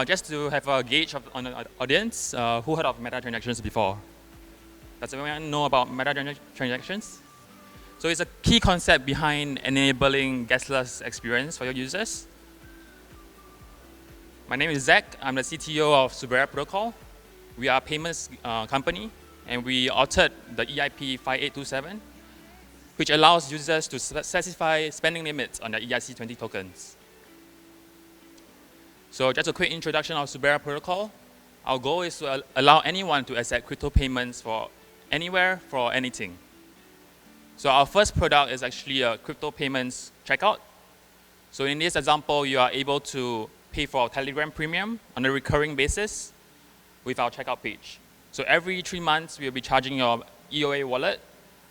Just to have a gauge on the audience, who heard of meta transactions before? Does everyone know about meta transactions? So it's a key concept behind enabling gasless experience for your users. My name is Zach. I'm the CTO of Suberra protocol. We are a payments company, and we authored the EIP 5827, which allows users to specify spending limits on their ERC20 tokens. So just a quick introduction of Suberra protocol. Our goal is to allow anyone to accept crypto payments for anywhere, for anything. So our first product is actually a crypto payments checkout. So in this example, you are able to pay for Telegram Premium on a recurring basis with our checkout page. So every 3 months, we'll be charging your EOA wallet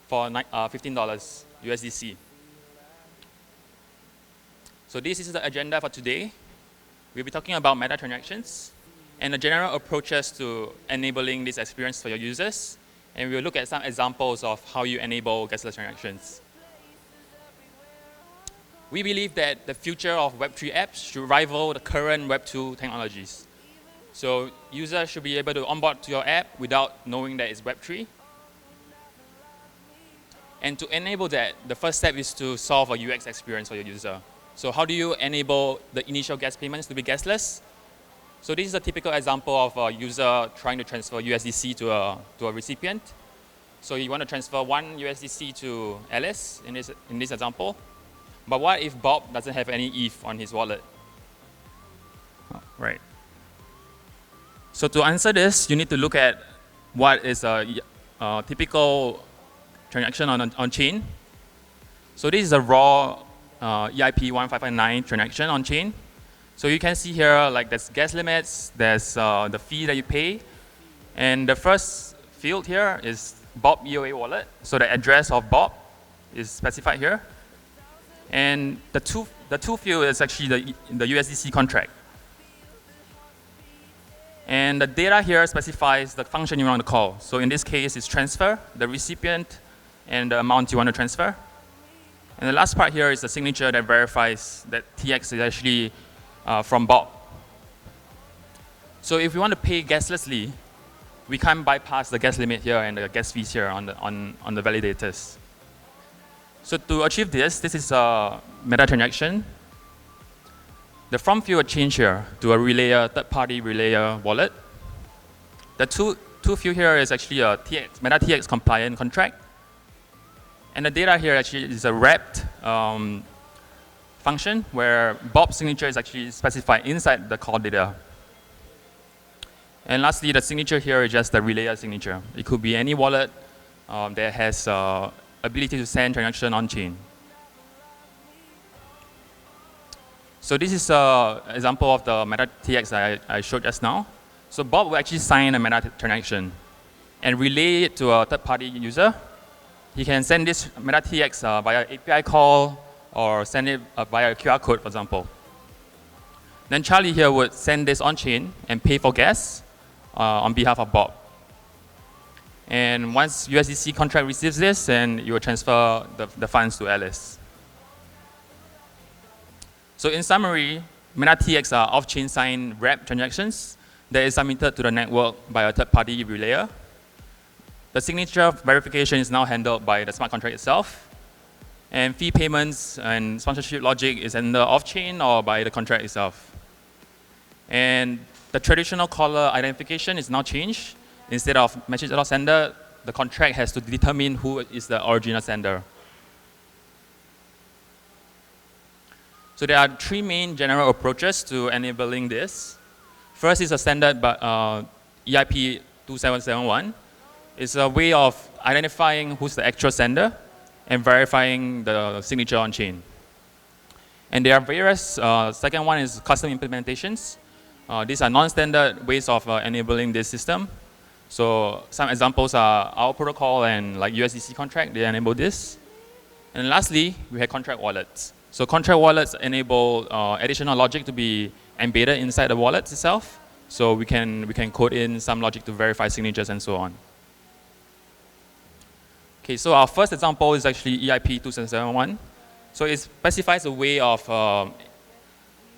for $15 USDC. So this is the agenda for today. We'll be talking about meta transactions and the general approaches to enabling this experience for your users. And we'll look at some examples of how you enable gasless transactions. We believe that the future of Web3 apps should rival the current Web2 technologies. So users should be able to onboard to your app without knowing that it's Web3. And to enable that, the first step is to solve a UX experience for your user. So how do you enable the initial gas payments to be gasless? So this is a typical example of a user trying to transfer USDC to a recipient. So you want to transfer 1 USDC to Alice in this example. But what if Bob doesn't have any ETH on his wallet? Oh, right. So to answer this, you need to look at what is a typical transaction on chain. So this is a raw EIP 1559 transaction on chain. So you can see here, like there's gas limits, there's the fee that you pay, and the first field here is Bob EOA wallet. So the address of Bob is specified here, and the two field is actually the USDC contract. And the data here specifies the function you want to call. So in this case, it's transfer, the recipient, and the amount you want to transfer. And the last part here is the signature that verifies that TX is actually from Bob. So if we want to pay gaslessly, we can't bypass the gas limit here and the gas fees here on the validators. So to achieve this is a meta transaction. The from field change here to a relayer, third-party relayer wallet. The two field here is actually a meta TX compliant contract. And the data here actually is a wrapped function where Bob's signature is actually specified inside the call data. And lastly, the signature here is just the relayer signature. It could be any wallet that has ability to send transaction on chain. So this is an example of the meta TX I showed just now. So Bob will actually sign a meta transaction and relay it to a third-party user. He can send this meta TX via API call or send it via QR code, for example. Then Charlie here would send this on-chain and pay for gas on behalf of Bob. And once USDC contract receives this, then you will transfer the funds to Alice. So in summary, meta TX are off-chain signed wrap transactions that is submitted to the network by a third-party relayer. The signature verification is now handled by the smart contract itself. And fee payments and sponsorship logic is either off-chain or by the contract itself. And the traditional caller identification is now changed. Instead of message.sender, the contract has to determine who is the original sender. So there are 3 main general approaches to enabling this. First is a standard EIP 2771. It's a way of identifying who's the actual sender and verifying the signature on chain. And there are various, second one is custom implementations. These are non-standard ways of enabling this system. So some examples are our protocol and like USDC contract, they enable this. And lastly, we have contract wallets. So contract wallets enable additional logic to be embedded inside the wallet itself. So we can code in some logic to verify signatures and so on. Okay, so our first example is actually EIP 2771. So it specifies a way of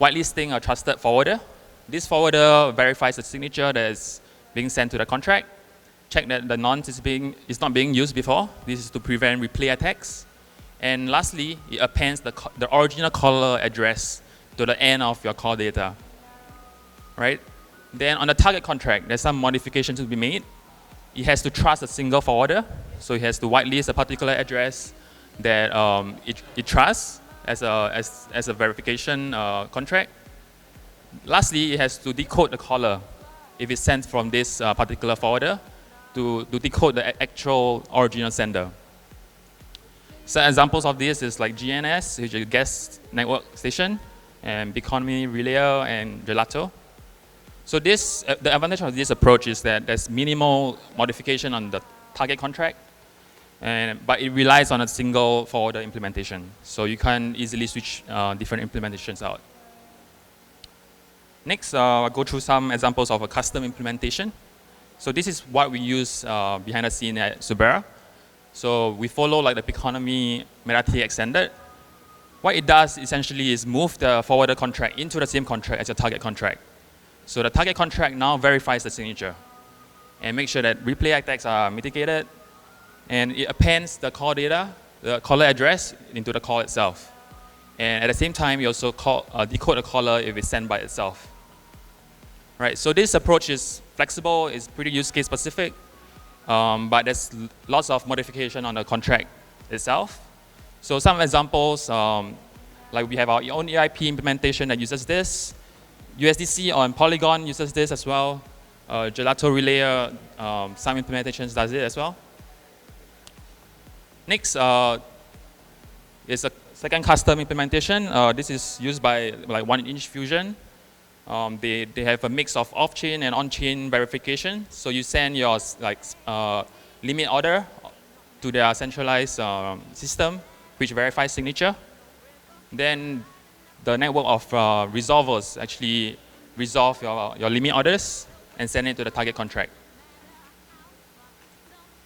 whitelisting a trusted forwarder This forwarder verifies the signature that is being sent to the contract, check that the nonce is not being used before. This is to prevent replay attacks. And lastly, it appends the original caller address to the end of your call data. Right? Then on the target contract, there's some modifications to be made. It has to trust a single forwarder, so it has to whitelist a particular address that it trusts as a verification contract. Lastly, it has to decode the caller if it's sent from this particular forwarder to decode the actual original sender. Some examples of this is like GNS, which is a guest network station, and Economy Relayer and Gelato. So this, the advantage of this approach is that there's minimal modification on the target contract, but it relies on a single forwarder implementation. So you can easily switch different implementations out. Next, I'll go through some examples of a custom implementation. So this is what we use behind the scene at Suberra. So we follow like the economy meta-TX standard. What it does essentially is move the forwarder contract into the same contract as your target contract. So the target contract now verifies the signature and makes sure that replay attacks are mitigated, and it appends the call data, the caller address, into the call itself. And at the same time, you also decode the caller if it's sent by itself. Right, so this approach is flexible, it's pretty use case specific, but there's lots of modification on the contract itself. So some examples, like we have our own EIP implementation that uses this. USDC on Polygon uses this as well. Gelato Relayer, some implementations does it as well. Next is a second custom implementation. This is used by like 1inch Fusion. They have a mix of off-chain and on-chain verification. So you send your limit order to their centralized system, which verifies signature. Then the network of resolvers actually resolve your limit orders and send it to the target contract.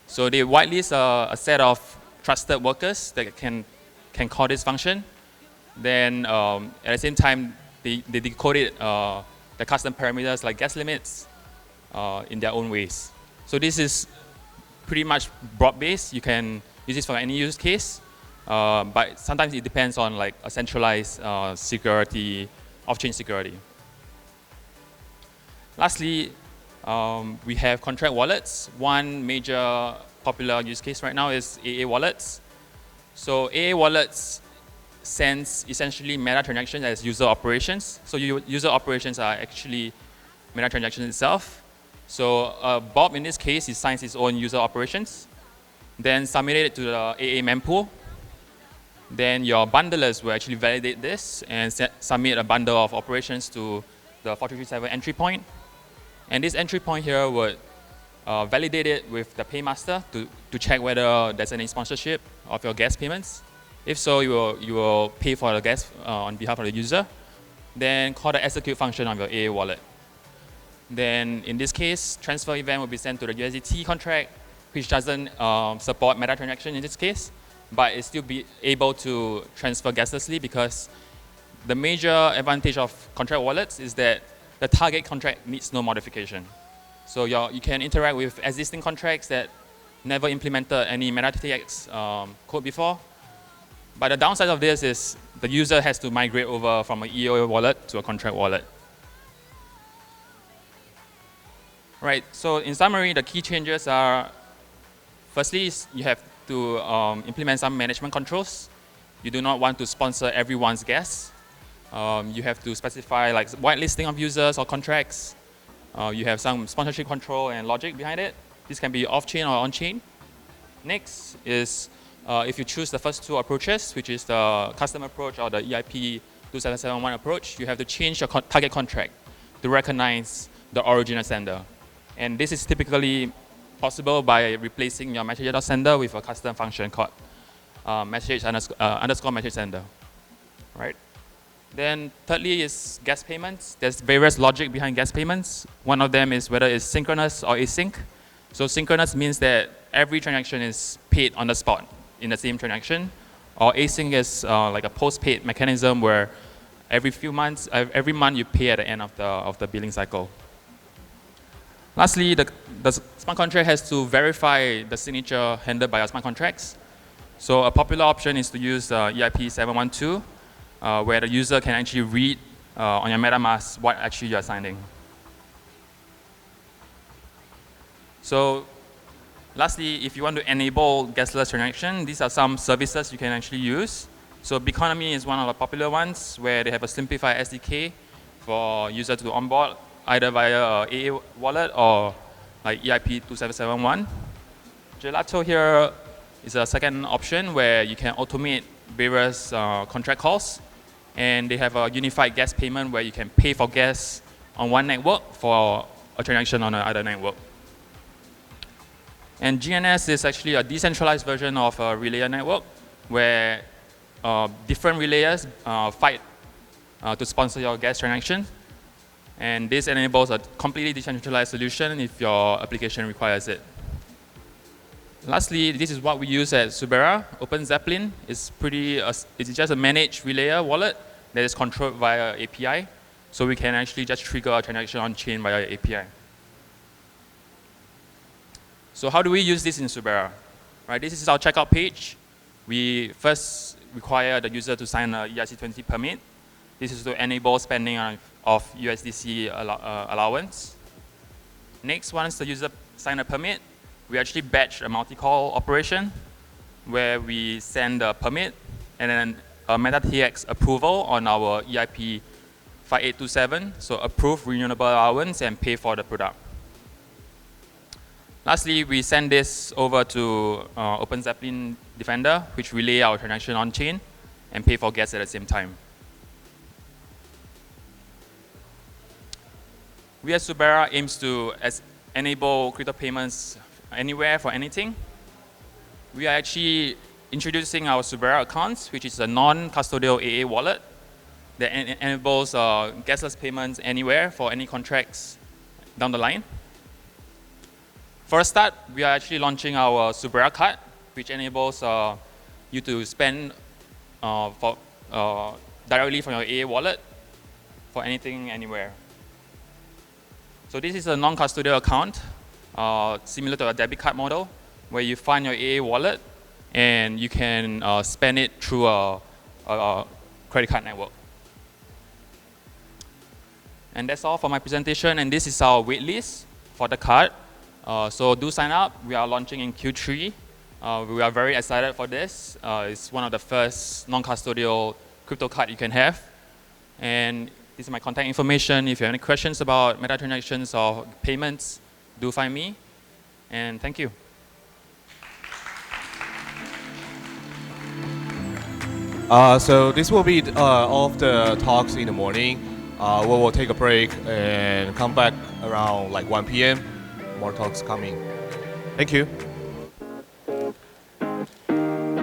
So they whitelist a set of trusted workers that can call this function. Then at the same time, they decoded the custom parameters like gas limits in their own ways. So this is pretty much broad-based. You can use this for any use case. But sometimes it depends on like a centralized security, off-chain security. Lastly, we have contract wallets. One major popular use case right now is AA wallets. So AA wallets sends essentially meta transactions as user operations. So user operations are actually meta transactions itself. So Bob in this case, he signs his own user operations, then submit it to the AA mempool. Then your bundlers will actually validate this and submit a bundle of operations to the 4337 entry point. And this entry point here would validate it with the paymaster to check whether there's any sponsorship of your gas payments. If so, you will pay for the gas on behalf of the user. Then call the execute function on your AA wallet. Then in this case, transfer event will be sent to the USDT contract, which doesn't support meta transaction in this case, but it still be able to transfer gaslessly because the major advantage of contract wallets is that the target contract needs no modification. So you can interact with existing contracts that never implemented any meta-TX code before. But the downside of this is the user has to migrate over from an EOA wallet to a contract wallet. Right, so in summary, the key changes are, firstly, you have to implement some management controls. You do not want to sponsor everyone's gas. You have to specify like whitelisting of users or contracts. You have some sponsorship control and logic behind it. This can be off-chain or on-chain. Next is if you choose the first two approaches, which is the custom approach or the EIP 2771 approach, you have to change your target contract to recognize the original sender. And this is typically possible by replacing your message.sender with a custom function called message underscore message sender. Right? Then thirdly is gas payments. There's various logic behind gas payments. One of them is whether it's synchronous or async. So synchronous means that every transaction is paid on the spot in the same transaction, or async is like a post-paid mechanism where every few months, every month you pay at the end of the billing cycle. Lastly, the smart contract has to verify the signature handled by our smart contracts. So a popular option is to use EIP 712, where the user can actually read on your MetaMask what actually you are signing. So lastly, if you want to enable gasless transaction, these are some services you can actually use. So Biconomy is one of the popular ones where they have a simplified SDK for user to onboard either via AA wallet or like EIP 2771. Gelato here is a second option where you can automate various contract calls, and they have a unified gas payment where you can pay for gas on one network for a transaction on another network. And GNS is actually a decentralized version of a relayer network where different relayers fight to sponsor your gas transaction. And this enables a completely decentralized solution if your application requires it. Lastly, this is what we use at Suberra. Open Zeppelin is it's just a managed relayer wallet that is controlled via API. So we can actually just trigger a transaction on chain via API. So how do we use this in Suberra? Right, this is our checkout page. We first require the user to sign a ERC20 permit. This is to enable spending of USDC allowance. Next, once the user signs a permit, we actually batch a multi-call operation where we send the permit and then a MetaTX approval on our EIP 5827, so approve renewable allowance and pay for the product. Lastly, we send this over to Open Zeppelin Defender, which relay our transaction on chain and pay for gas at the same time. We at Suberra aims to enable crypto payments anywhere for anything. We are actually introducing our Suberra accounts, which is a non-custodial AA wallet that enables gasless payments anywhere for any contracts down the line. For a start, we are actually launching our Suberra card, which enables you to spend directly from your AA wallet for anything, anywhere. So this is a non-custodial account, similar to a debit card model, where you find your AA wallet and you can spend it through a credit card network. And that's all for my presentation, and this is our waitlist for the card. So do sign up. We are launching in Q3. We are very excited for this. It's one of the first non-custodial crypto card you can have. And this is my contact information. If you have any questions about meta transactions or payments, do find me. And thank you. So this will be all of the talks in the morning. We will take a break and come back around like 1 p.m. More talks coming. Thank you.